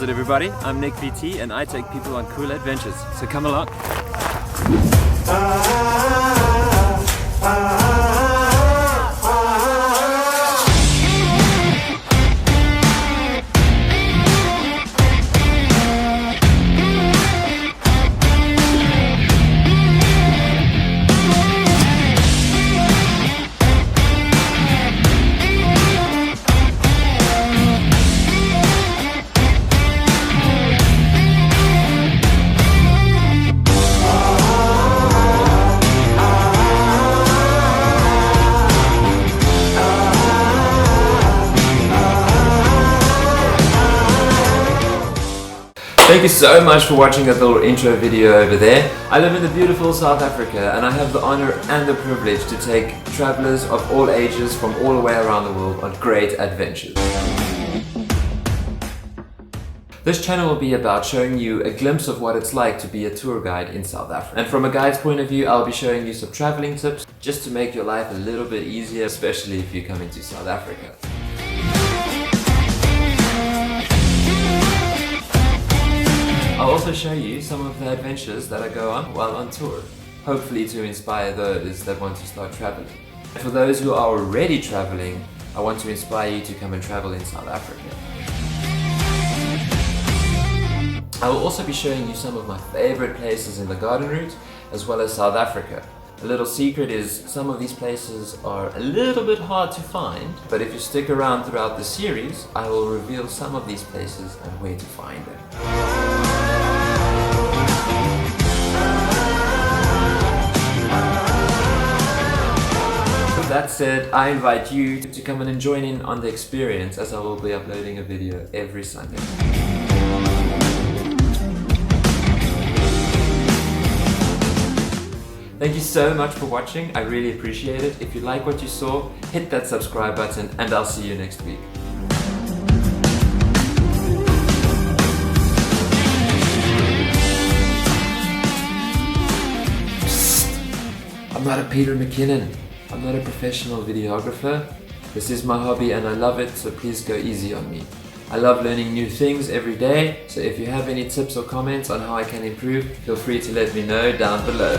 How's it, everybody? I'm Nick VT and I take people on cool adventures, so come along. Thank you so much for watching that little intro video over there. I live in the beautiful South Africa and I have the honor and the privilege to take travelers of all ages from all the way around the world on great adventures. This channel will be about showing you a glimpse of what it's like to be a tour guide in South Africa. And from a guide's point of view, I'll be showing you some traveling tips just to make your life a little bit easier, especially if you're coming to South Africa. I'll also show you some of the adventures that I go on while on tour, hopefully to inspire those that want to start traveling. For those who are already traveling, I want to inspire you to come and travel in South Africa. I will also be showing you some of my favorite places in the garden route, as well as South Africa. A little secret is some of these places are a little bit hard to find, but if you stick around throughout the series, I will reveal some of these places and where to find them. That said, I invite you to come and join in on the experience, as I will be uploading a video every Sunday. Thank you so much for watching, I really appreciate it. If you like what you saw, hit that subscribe button and I'll see you next week. Psst. I'm not a Peter McKinnon. I'm not a professional videographer. This is my hobby and I love it, so please go easy on me. I love learning new things every day, so if you have any tips or comments on how I can improve, feel free to let me know down below.